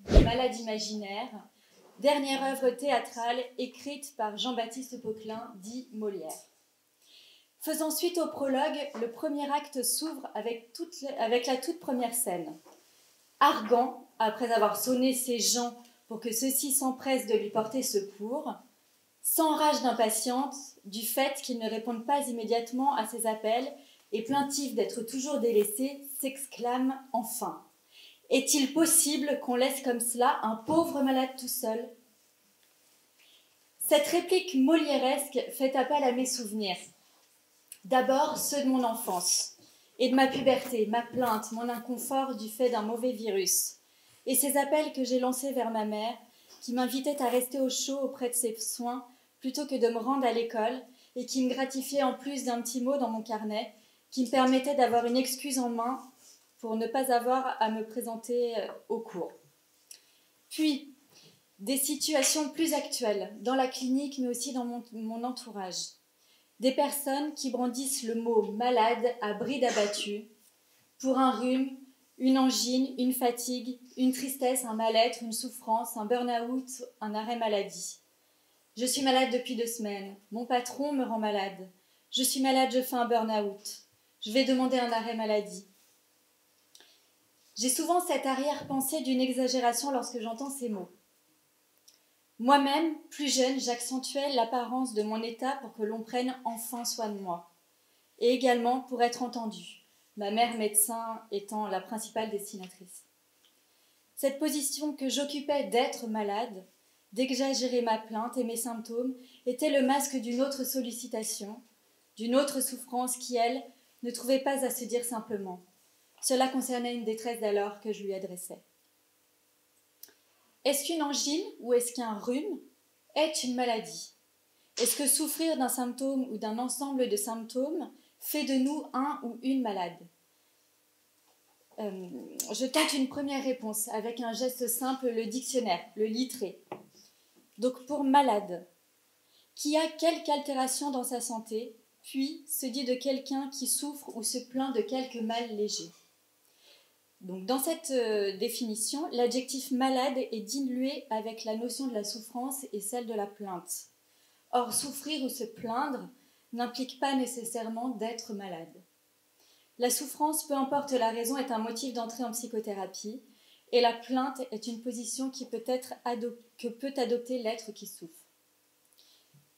Malade imaginaire, dernière œuvre théâtrale écrite par Jean-Baptiste Poquelin, dit Molière. Faisant suite au prologue, le premier acte s'ouvre avec la toute première scène. Argan, après avoir sonné ses gens pour que ceux-ci s'empressent de lui porter secours, s'enrage d'impatience du fait qu'ils ne répondent pas immédiatement à ses appels et plaintif d'être toujours délaissé, s'exclame enfin. Est-il possible qu'on laisse comme cela un pauvre malade tout seul? Cette réplique molièresque fait appel à mes souvenirs. D'abord ceux de mon enfance et de ma puberté, ma plainte, mon inconfort du fait d'un mauvais virus, et ces appels que j'ai lancés vers ma mère, qui m'invitait à rester au chaud auprès de ses soins plutôt que de me rendre à l'école, et qui me gratifiait en plus d'un petit mot dans mon carnet, qui me permettait d'avoir une excuse en main pour ne pas avoir à me présenter au cours. Puis, des situations plus actuelles, dans la clinique, mais aussi dans mon entourage. Des personnes qui brandissent le mot « malade » à bride abattue, pour un rhume, une angine, une fatigue, une tristesse, un mal-être, une souffrance, un burn-out, un arrêt maladie. Je suis malade depuis 2 semaines. Mon patron me rend malade. Je suis malade, je fais un burn-out. Je vais demander un arrêt maladie. J'ai souvent cette arrière-pensée d'une exagération lorsque j'entends ces mots. Moi-même, plus jeune, j'accentuais l'apparence de mon état pour que l'on prenne enfin soin de moi. Et également pour être entendue, ma mère médecin étant la principale destinatrice. Cette position que j'occupais d'être malade, d'exagérer ma plainte et mes symptômes, était le masque d'une autre sollicitation, d'une autre souffrance qui, elle, ne trouvait pas à se dire simplement. Cela concernait une détresse d'alors que je lui adressais. Est-ce qu'une angine ou est-ce qu'un rhume est une maladie? Est-ce que souffrir d'un symptôme ou d'un ensemble de symptômes fait de nous un ou une malade? Je tente une première réponse avec un geste simple, le dictionnaire, le littré. Donc pour malade, qui a quelque altération dans sa santé, puis se dit de quelqu'un qui souffre ou se plaint de quelque mal léger. Donc, dans cette définition, l'adjectif malade est dilué avec la notion de la souffrance et celle de la plainte. Or, souffrir ou se plaindre n'implique pas nécessairement d'être malade. La souffrance, peu importe la raison, est un motif d'entrée en psychothérapie et la plainte est une position que peut adopter l'être qui souffre.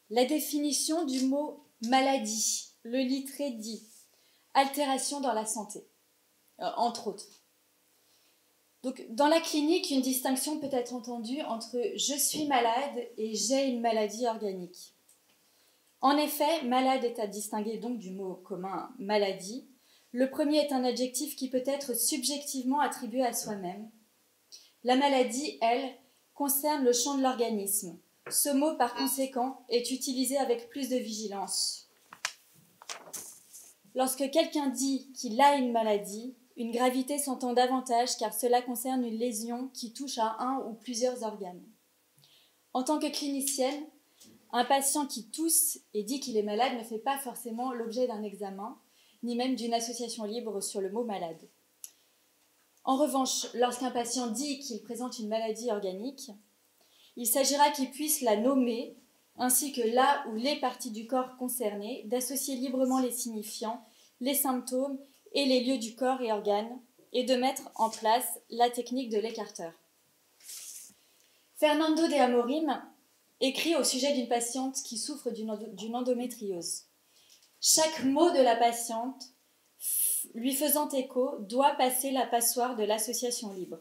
La définition du mot maladie, le littré dit altération dans la santé, entre autres. Donc, dans la clinique, une distinction peut être entendue entre « je suis malade » et « j'ai une maladie organique ». En effet, malade est à distinguer donc du mot commun « maladie ». Le premier est un adjectif qui peut être subjectivement attribué à soi-même. La maladie, elle, concerne le champ de l'organisme. Ce mot, par conséquent, est utilisé avec plus de vigilance. Lorsque quelqu'un dit qu'il a une maladie, une gravité s'entend davantage car cela concerne une lésion qui touche à un ou plusieurs organes. En tant que clinicienne, un patient qui tousse et dit qu'il est malade ne fait pas forcément l'objet d'un examen, ni même d'une association libre sur le mot malade. En revanche, lorsqu'un patient dit qu'il présente une maladie organique, il s'agira qu'il puisse la nommer, ainsi que la ou les parties du corps concernées, d'associer librement les signifiants, les symptômes et les lieux du corps et organes, et de mettre en place la technique de l'écarteur. Fernando de Amorim écrit au sujet d'une patiente qui souffre d'une endométriose. Chaque mot de la patiente, lui faisant écho, doit passer la passoire de l'association libre.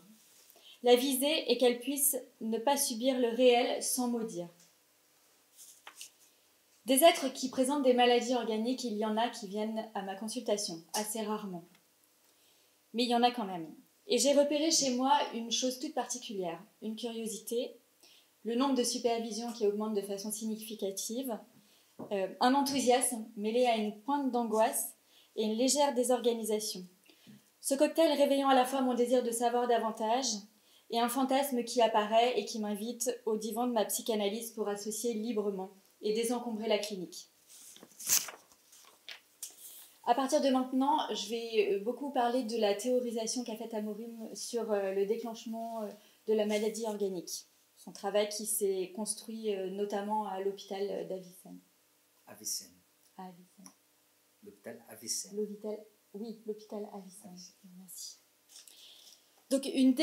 La visée est qu'elle puisse ne pas subir le réel sans maudire. Des êtres qui présentent des maladies organiques, il y en a qui viennent à ma consultation, assez rarement. Mais il y en a quand même. Et j'ai repéré chez moi une chose toute particulière, une curiosité, le nombre de supervisions qui augmente de façon significative, un enthousiasme mêlé à une pointe d'angoisse et une légère désorganisation. Ce cocktail réveillant à la fois mon désir de savoir davantage et un fantasme qui apparaît et qui m'invite au divan de ma psychanalyse pour associer librement et désencombrer la clinique. À partir de maintenant, je vais beaucoup parler de la théorisation qu'a faite Amorim sur le déclenchement de la maladie organique. Son travail qui s'est construit notamment à l'hôpital d'Avicenne. Avicenne. À Avicenne. L'hôpital Avicenne. Oui, l'hôpital Avicenne. Merci. Donc, une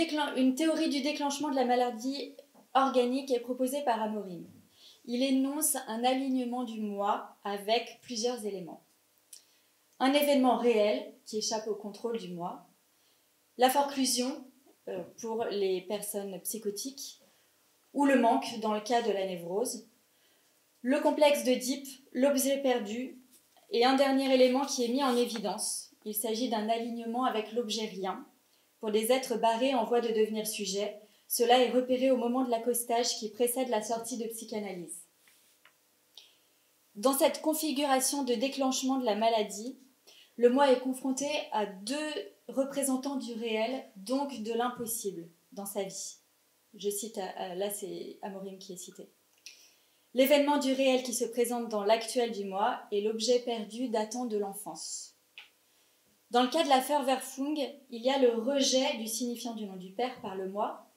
théorie du déclenchement de la maladie organique est proposée par Amorim. Il énonce un alignement du moi avec plusieurs éléments. Un événement réel qui échappe au contrôle du moi, la forclusion pour les personnes psychotiques, ou le manque dans le cas de la névrose, le complexe d'Oedipe, l'objet perdu, et un dernier élément qui est mis en évidence. Il s'agit d'un alignement avec l'objet rien. Pour des êtres barrés en voie de devenir sujet, cela est repéré au moment de l'accostage qui précède la sortie de psychanalyse. Dans cette configuration de déclenchement de la maladie, le moi est confronté à deux représentants du réel, donc de l'impossible, dans sa vie. Je cite, là c'est Amorim qui est cité. L'événement du réel qui se présente dans l'actuel du moi est l'objet perdu datant de l'enfance. Dans le cas de l'affaire Verfung, il y a le rejet du signifiant du nom du père par le moi.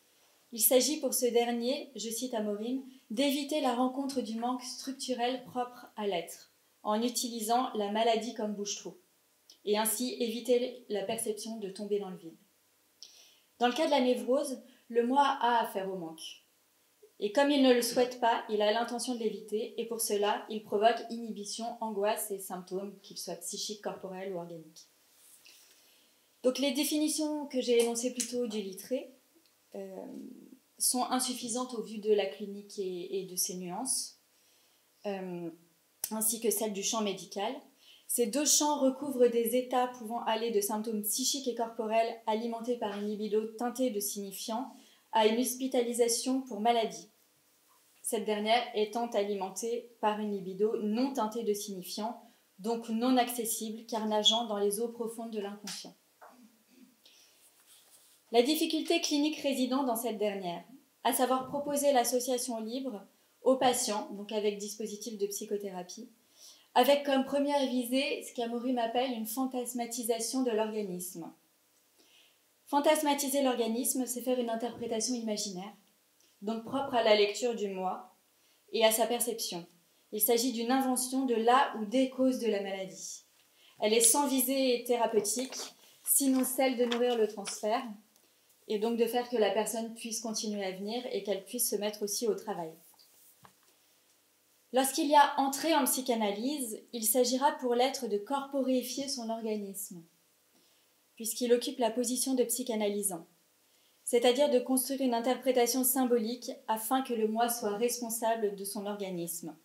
Il s'agit pour ce dernier, je cite Amorim, d'éviter la rencontre du manque structurel propre à l'être, en utilisant la maladie comme bouche-trou, et ainsi éviter la perception de tomber dans le vide. Dans le cas de la névrose, le moi a affaire au manque. Et comme il ne le souhaite pas, il a l'intention de l'éviter, et pour cela, il provoque inhibition, angoisse et symptômes, qu'ils soient psychiques, corporels ou organiques. Donc les définitions que j'ai énoncées plus tôt du Littré sont insuffisantes au vu de la clinique et de ses nuances, ainsi que celles du champ médical. Ces deux champs recouvrent des états pouvant aller de symptômes psychiques et corporels alimentés par une libido teintée de signifiants à une hospitalisation pour maladie. Cette dernière étant alimentée par une libido non teintée de signifiants, donc non accessible car nageant dans les eaux profondes de l'inconscient. La difficulté clinique résidant dans cette dernière, à savoir proposer l'association libre aux patients, donc avec dispositif de psychothérapie, avec comme première visée ce qu'Amorim appelle une fantasmatisation de l'organisme. Fantasmatiser l'organisme, c'est faire une interprétation imaginaire, donc propre à la lecture du moi et à sa perception. Il s'agit d'une invention de la ou des causes de la maladie. Elle est sans visée thérapeutique, sinon celle de nourrir le transfert, et donc de faire que la personne puisse continuer à venir et qu'elle puisse se mettre aussi au travail. Lorsqu'il y a entrée en psychanalyse, il s'agira pour l'être de corporéifier son organisme, puisqu'il occupe la position de psychanalysant, c'est-à-dire de construire une interprétation symbolique afin que le moi soit responsable de son organisme.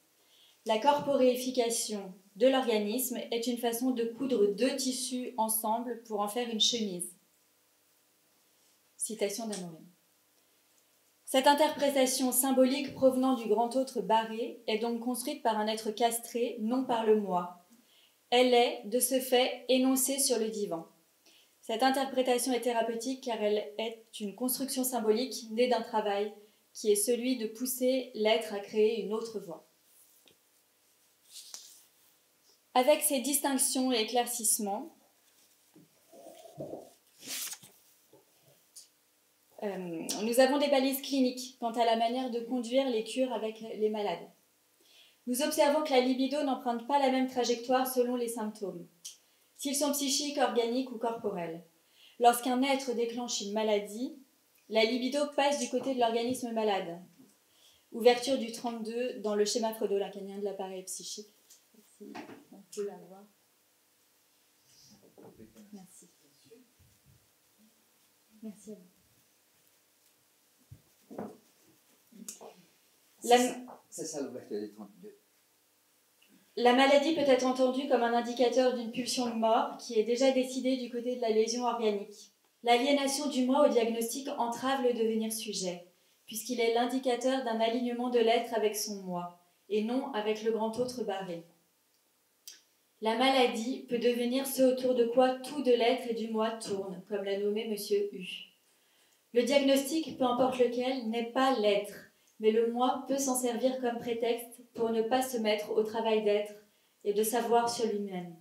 La corporéification de l'organisme est une façon de coudre deux tissus ensemble pour en faire une chemise. Citation d'Amorim. Cette interprétation symbolique provenant du grand autre barré est donc construite par un être castré, non par le moi. Elle est, de ce fait, énoncée sur le divan. Cette interprétation est thérapeutique car elle est une construction symbolique née d'un travail qui est celui de pousser l'être à créer une autre voie. Avec ces distinctions et éclaircissements, nous avons des balises cliniques quant à la manière de conduire les cures avec les malades. Nous observons que la libido n'emprunte pas la même trajectoire selon les symptômes, s'ils sont psychiques, organiques ou corporels. Lorsqu'un être déclenche une maladie, la libido passe du côté de l'organisme malade. Ouverture du 32 dans le schéma freudo-lacanien de l'appareil psychique. Si on peut la voir. Merci. Merci à vous. C'est ça l'ouverture du 32. La maladie peut être entendue comme un indicateur d'une pulsion de mort qui est déjà décidée du côté de la lésion organique. L'aliénation du moi au diagnostic entrave le devenir sujet, puisqu'il est l'indicateur d'un alignement de l'être avec son moi, et non avec le grand autre barré. La maladie peut devenir ce autour de quoi tout de l'être et du moi tourne, comme l'a nommé M. U. Le diagnostic, peu importe lequel, n'est pas l'être, mais le moi peut s'en servir comme prétexte pour ne pas se mettre au travail d'être et de savoir sur lui-même.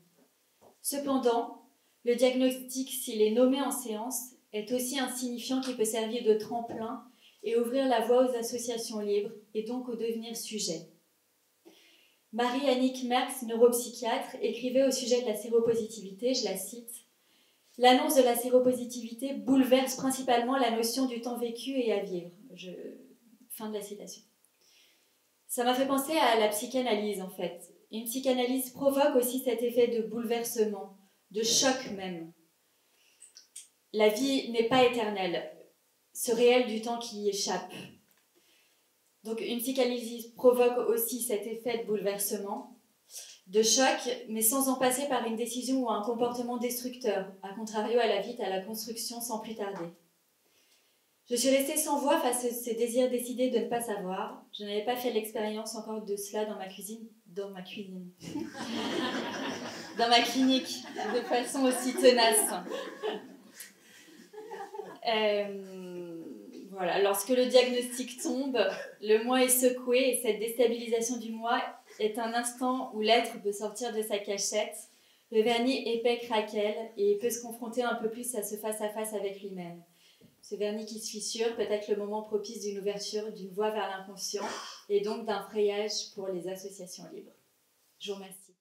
Cependant, le diagnostic, s'il est nommé en séance, est aussi un signifiant qui peut servir de tremplin et ouvrir la voie aux associations libres et donc au devenir sujet. Marie-Annick Merckx, neuropsychiatre, écrivait au sujet de la séropositivité, je la cite, « L'annonce de la séropositivité bouleverse principalement la notion du temps vécu et à vivre. » Fin de la citation. Ça m'a fait penser à la psychanalyse, en fait. Une psychanalyse provoque aussi cet effet de bouleversement, de choc même. La vie n'est pas éternelle, ce réel du temps qui y échappe. Donc une psychanalyse provoque aussi cet effet de bouleversement, de choc, mais sans en passer par une décision ou un comportement destructeur. A contrario, elle invite à la construction sans plus tarder. Je suis restée sans voix face à ce désir décidé de ne pas savoir. Je n'avais pas fait l'expérience encore de cela dans ma clinique, de façon aussi tenace. Voilà. Lorsque le diagnostic tombe, le moi est secoué et cette déstabilisation du moi est un instant où l'être peut sortir de sa cachette, le vernis épais craquelle et peut se confronter un peu plus à ce face-à-face avec lui-même. Ce vernis qui se fissure peut être le moment propice d'une ouverture, d'une voie vers l'inconscient et donc d'un frayage pour les associations libres. Je vous remercie.